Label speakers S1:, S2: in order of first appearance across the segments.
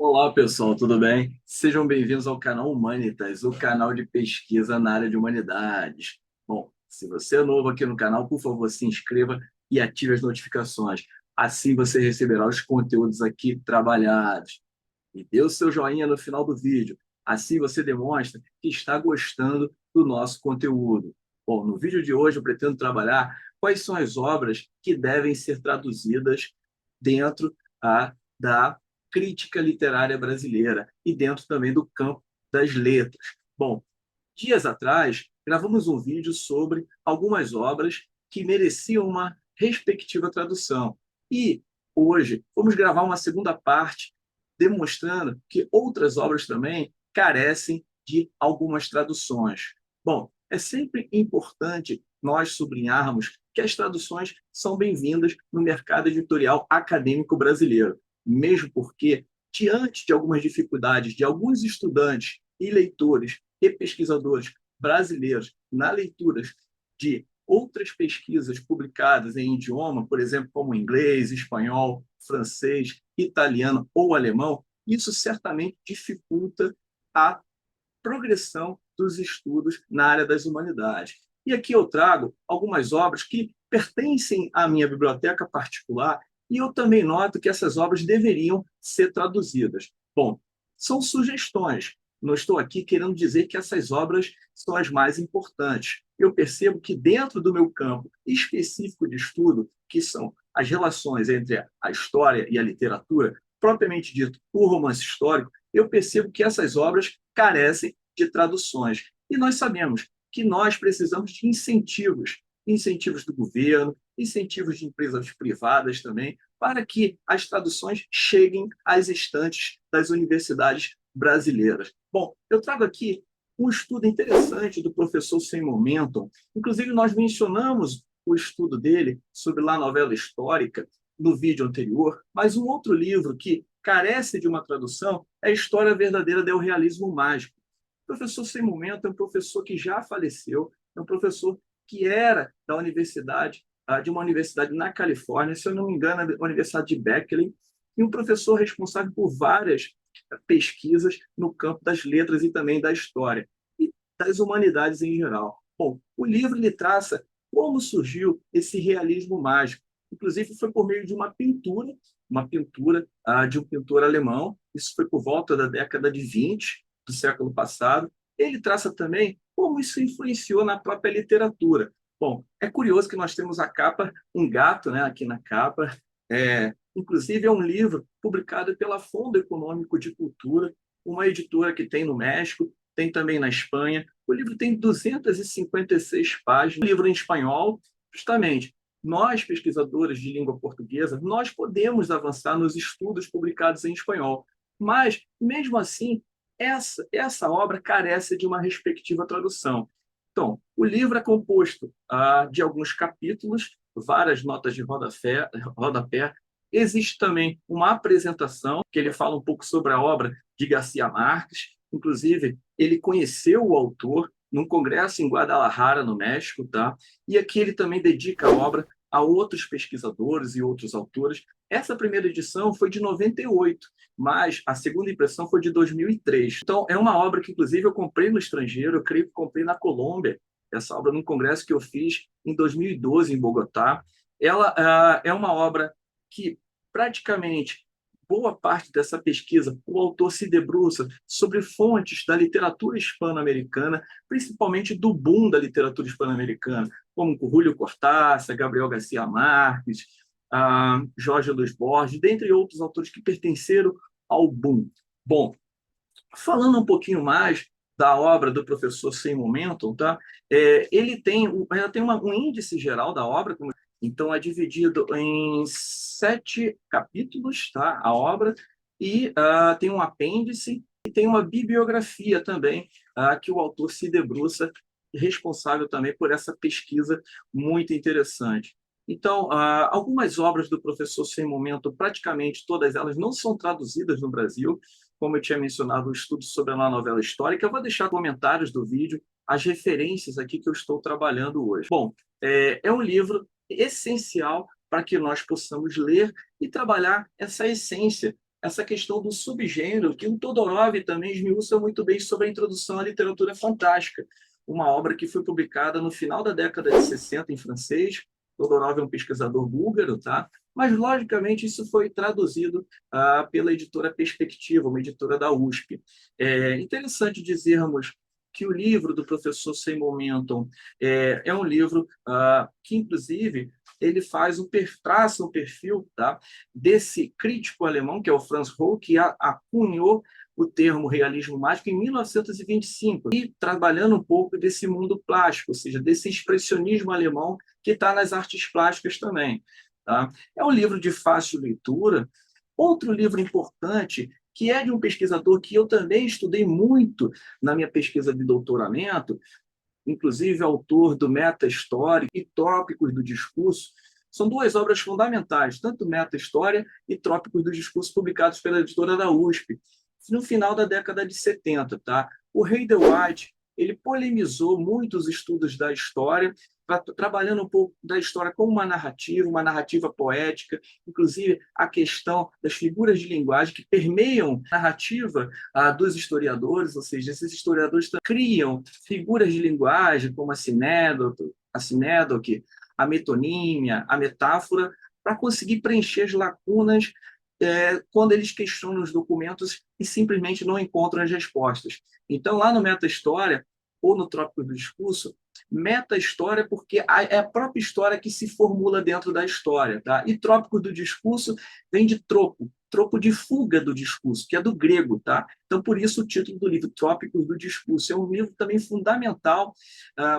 S1: Olá, pessoal, tudo bem? Sejam bem-vindos ao canal Humanitas, o canal de pesquisa na área de humanidades. Bom, se você é novo aqui no canal, por favor, se inscreva e ative as notificações. Assim você receberá os conteúdos aqui trabalhados. E dê o seu joinha no final do vídeo. Assim você demonstra que está gostando do nosso conteúdo. Bom, no vídeo de hoje eu pretendo trabalhar quais são as obras que devem ser traduzidas dentro da crítica literária brasileira e dentro também do campo das letras. Bom, dias atrás gravamos um vídeo sobre algumas obras que mereciam uma respectiva tradução. E hoje vamos gravar uma segunda parte demonstrando que outras obras também carecem de algumas traduções. Bom, é sempre importante nós sublinharmos que as traduções são bem-vindas no mercado editorial acadêmico brasileiro, mesmo porque, diante de algumas dificuldades de alguns estudantes e leitores e pesquisadores brasileiros na leitura de outras pesquisas publicadas em idioma, por exemplo, como inglês, espanhol, francês, italiano ou alemão, isso certamente dificulta a progressão dos estudos na área das humanidades. E aqui eu trago algumas obras que pertencem à minha biblioteca particular e eu também noto que essas obras deveriam ser traduzidas. Bom, são sugestões. Não estou aqui querendo dizer que essas obras são as mais importantes. Eu percebo que dentro do meu campo específico de estudo, que são as relações entre a história e a literatura, propriamente dito, o romance histórico, eu percebo que essas obras carecem de traduções. E nós sabemos que nós precisamos de incentivos, incentivos do governo, incentivos de empresas privadas também, para que as traduções cheguem às estantes das universidades brasileiras. Bom, eu trago aqui um estudo interessante do professor Seymour Menton. Inclusive, nós mencionamos o estudo dele sobre a novela histórica no vídeo anterior, mas um outro livro que carece de uma tradução é a História Verdadeira do Realismo Mágico. O professor Seymour Menton é um professor que já faleceu, é um professor que era da universidade, de uma universidade na Califórnia, se eu não me engano, a Universidade de Berkeley, e um professor responsável por várias pesquisas no campo das letras e também da história, e das humanidades em geral. Bom, o livro ele traça como surgiu esse realismo mágico. Inclusive, foi por meio de uma pintura de um pintor alemão, isso foi por volta da década de 20 do século passado. Ele traça também como isso influenciou na própria literatura. Bom, é curioso que nós temos a capa, um gato, né, aqui na capa. Inclusive, é um livro publicado pela Fundo Econômico de Cultura, uma editora que tem no México, tem também na Espanha. O livro tem 256 páginas, um livro em espanhol, justamente. Nós, pesquisadores de língua portuguesa, nós podemos avançar nos estudos publicados em espanhol, mas, mesmo assim, essa obra carece de uma respectiva tradução. Então, o livro é composto de alguns capítulos, várias notas de rodapé. Existe também uma apresentação, que ele fala um pouco sobre a obra de Garcia Marques. Inclusive, ele conheceu o autor num congresso em Guadalajara, no México, tá? E aqui ele também dedica a obra a outros pesquisadores e outros autores. Essa primeira edição foi de 98, mas a segunda impressão foi de 2003. Então, é uma obra que, inclusive, eu comprei no estrangeiro, eu creio que comprei na Colômbia, essa obra num congresso que eu fiz em 2012 em Bogotá. Ela é uma obra que praticamente boa parte dessa pesquisa, o autor se debruça sobre fontes da literatura hispano-americana, principalmente do boom da literatura hispano-americana, como Julio Cortázar, Gabriel Garcia Marques, Jorge Luis Borges, dentre outros autores que pertenceram ao boom. Bom, falando um pouquinho mais da obra do professor Seymour Menton, tá? Ela tem um índice geral da obra, então é dividido em 7 capítulos, tá? A obra, e tem um apêndice e tem uma bibliografia também, que o autor se debruça, responsável também por essa pesquisa muito interessante. Então, algumas obras do professor Seymour Menton, praticamente todas elas não são traduzidas no Brasil, como eu tinha mencionado, o estudo sobre a novela histórica. Eu vou deixar comentários do vídeo, as referências aqui que eu estou trabalhando hoje. Bom, é um livro essencial para que nós possamos ler e trabalhar essa essência essa questão do subgênero, que o Todorov também esmiuça muito bem sobre a introdução à literatura fantástica, uma obra que foi publicada no final da década de 60 em francês. Todorov é um pesquisador búlgaro, tá? Mas, logicamente, isso foi traduzido pela editora Perspectiva, uma editora da USP. É interessante dizermos que o livro do professor Seymour Menton é um livro que, inclusive, ele traça um perfil, tá, desse crítico alemão, que é o Franz Hohl, que acunhou o termo realismo mágico em 1925, e trabalhando um pouco desse mundo plástico, ou seja, desse expressionismo alemão que está nas artes plásticas também. Tá? É um livro de fácil leitura. Outro livro importante, que é de um pesquisador que eu também estudei muito na minha pesquisa de doutoramento, inclusive autor do Meta-História e Trópicos do Discurso, são duas obras fundamentais, tanto Meta-História e Trópicos do Discurso, publicados pela editora da USP, no final da década de 70. Tá? O Heider White ele polemizou muito os estudos da história, trabalhando um pouco da história como uma narrativa poética, inclusive a questão das figuras de linguagem que permeiam a narrativa dos historiadores, ou seja, esses historiadores criam figuras de linguagem como a sinédoque, a metonímia, a metáfora, para conseguir preencher as lacunas quando eles questionam os documentos e simplesmente não encontram as respostas. Então, lá no Meta-História, ou no Trópico do Discurso, meta-história porque é a própria história que se formula dentro da história. Tá? E Trópico do Discurso vem de tropo de fuga do discurso, que é do grego. Tá? Então, por isso o título do livro, Trópicos do Discurso. É um livro também fundamental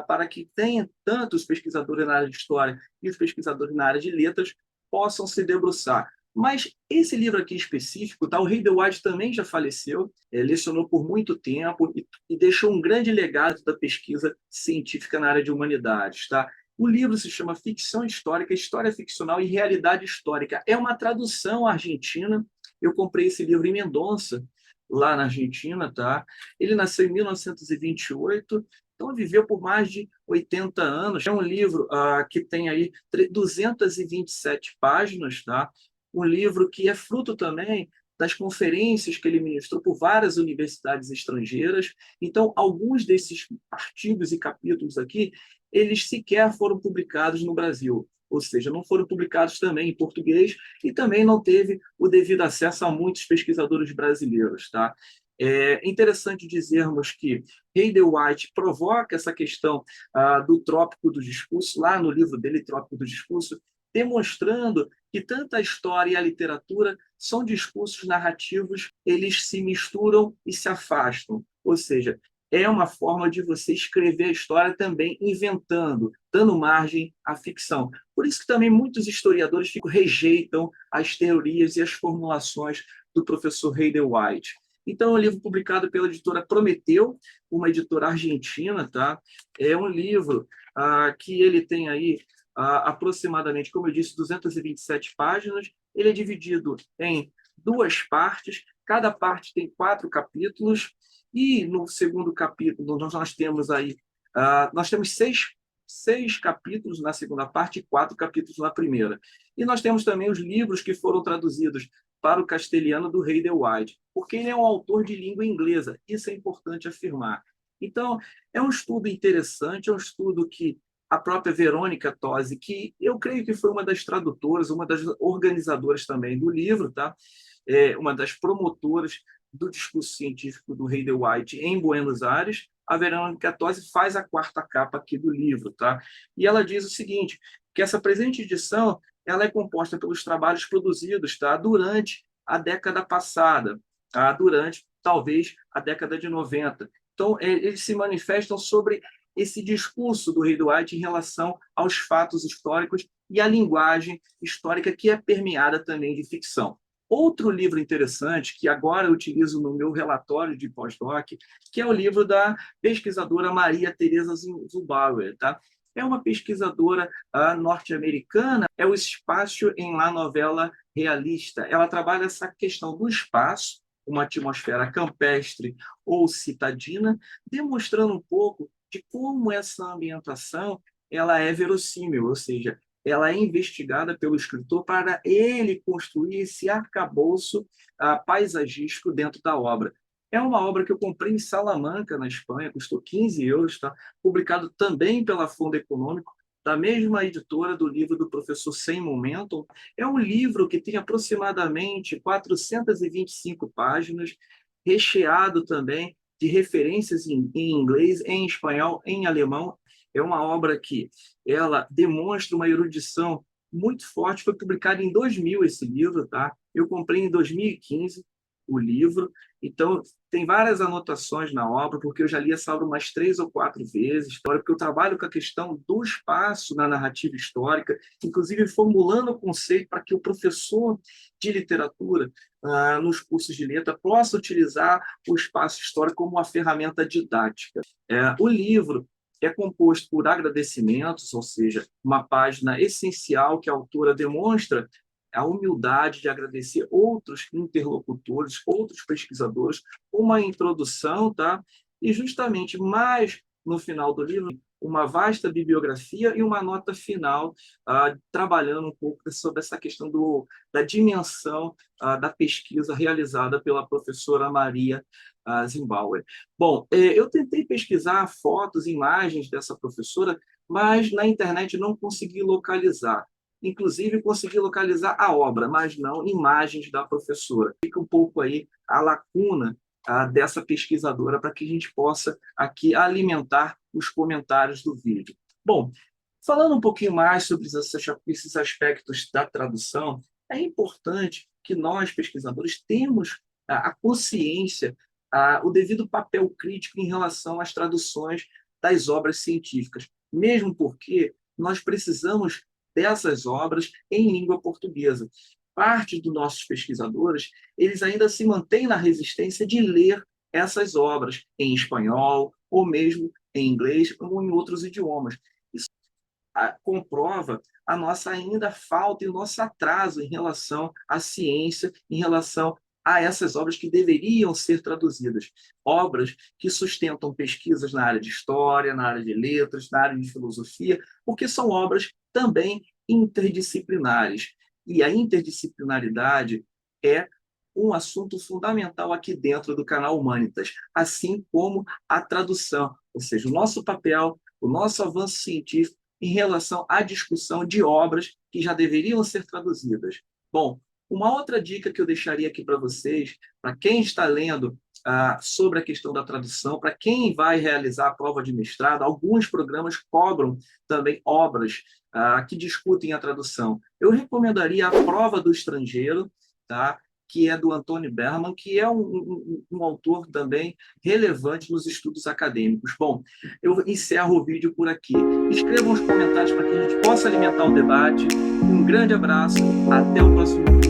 S1: para que tenha tanto os pesquisadores na área de história e os pesquisadores na área de letras possam se debruçar. Mas esse livro aqui específico, tá? O Heider White também já faleceu, lecionou por muito tempo e deixou um grande legado da pesquisa científica na área de humanidades. Tá? O livro se chama Ficção Histórica, História Ficcional e Realidade Histórica. É uma tradução argentina. Eu comprei esse livro em Mendonça, lá na Argentina. Tá? Ele nasceu em 1928, então viveu por mais de 80 anos. É um livro que tem aí 227 páginas, tá? Um livro que é fruto também das conferências que ele ministrou por várias universidades estrangeiras. Então, alguns desses artigos e capítulos aqui, eles sequer foram publicados no Brasil, ou seja, não foram publicados também em português e também não teve o devido acesso a muitos pesquisadores brasileiros. Tá? É interessante dizermos que Heider White provoca essa questão do trópico do discurso, lá no livro dele, Trópico do Discurso, demonstrando que tanto a história e a literatura são discursos narrativos, eles se misturam e se afastam. Ou seja, é uma forma de você escrever a história também inventando, dando margem à ficção. Por isso que também muitos historiadores rejeitam as teorias e as formulações do professor Heider White. Então, é um livro publicado pela editora Prometeu, uma editora argentina. Tá? É um livro que ele tem aí aproximadamente, como eu disse, 227 páginas. Ele é dividido em duas partes, cada parte tem 4 capítulos, e no segundo capítulo nós temos aí, nós temos seis capítulos na segunda parte e 4 capítulos na primeira. E nós temos também os livros que foram traduzidos para o castelhano do Heider White, porque ele é um autor de língua inglesa, isso é importante afirmar. Então, é um estudo interessante, é um estudo que a própria Verônica Tosi, que eu creio que foi uma das tradutoras, uma das organizadoras também do livro, tá? Uma das promotoras do discurso científico do Heider White em Buenos Aires, a Verônica Tosi faz a 4ª capa aqui do livro. Tá? E ela diz o seguinte, que essa presente edição ela é composta pelos trabalhos produzidos, tá? Durante a década passada, tá? Durante, talvez, a década de 90. Então, eles se manifestam sobre esse discurso do Heider White em relação aos fatos históricos e à linguagem histórica que é permeada também de ficção. Outro livro interessante, que agora eu utilizo no meu relatório de pós-doc, que é o livro da pesquisadora Maria Teresa Zubauer. Tá? É uma pesquisadora norte-americana, é o espaço em La Novela Realista. Ela trabalha essa questão do espaço, uma atmosfera campestre ou citadina, demonstrando um pouco de como essa ambientação ela é verossímil, ou seja, ela é investigada pelo escritor para ele construir esse arcabouço paisagístico dentro da obra. É uma obra que eu comprei em Salamanca, na Espanha, custou 15 euros, tá? Publicado também pela Fundo Econômico, da mesma editora do livro do professor Simon Menton. É um livro que tem aproximadamente 425 páginas, recheado também de referências em inglês, em espanhol, em alemão. É uma obra que ela demonstra uma erudição muito forte. Foi publicado em 2000 esse livro, tá? Eu comprei em 2015 o livro. Então, tem várias anotações na obra, porque eu já li essa obra umas 3 ou 4 vezes, porque eu trabalho com a questão do espaço na narrativa histórica, inclusive formulando o conceito para que o professor de literatura, nos cursos de letra, possa utilizar o espaço histórico como uma ferramenta didática. O livro é composto por agradecimentos, ou seja, uma página essencial que a autora demonstra a humildade de agradecer outros interlocutores, outros pesquisadores, uma introdução, tá? E justamente mais no final do livro, uma vasta bibliografia e uma nota final, trabalhando um pouco sobre essa questão da dimensão da pesquisa realizada pela professora Maria Zimbauer. Bom, eu tentei pesquisar fotos, imagens dessa professora, mas na internet não consegui localizar. Inclusive, consegui localizar a obra, mas não imagens da professora. Fica um pouco aí a lacuna dessa pesquisadora para que a gente possa aqui alimentar os comentários do vídeo. Bom, falando um pouquinho mais sobre esses aspectos da tradução, é importante que nós, pesquisadores, temos a consciência, o devido papel crítico em relação às traduções das obras científicas, mesmo porque nós precisamos dessas obras em língua portuguesa. Parte dos nossos pesquisadores, eles ainda se mantêm na resistência de ler essas obras em espanhol, ou mesmo em inglês, ou em outros idiomas. Isso comprova a nossa ainda falta e o nosso atraso em relação à ciência, em relação a essas obras que deveriam ser traduzidas. Obras que sustentam pesquisas na área de história, na área de letras, na área de filosofia, porque são obras também interdisciplinares. E a interdisciplinaridade é um assunto fundamental aqui dentro do canal Humanitas, assim como a tradução, ou seja, o nosso papel, o nosso avanço científico em relação à discussão de obras que já deveriam ser traduzidas. Bom, uma outra dica que eu deixaria aqui para vocês, para quem está lendo sobre a questão da tradução, para quem vai realizar a prova de mestrado, alguns programas cobram também obras que discutem a tradução. Eu recomendaria a Prova do Estrangeiro, tá? Que é do Antônio Berman, que é um autor também relevante nos estudos acadêmicos. Bom, eu encerro o vídeo por aqui. Escrevam os comentários para que a gente possa alimentar o debate. Um grande abraço, até o próximo vídeo.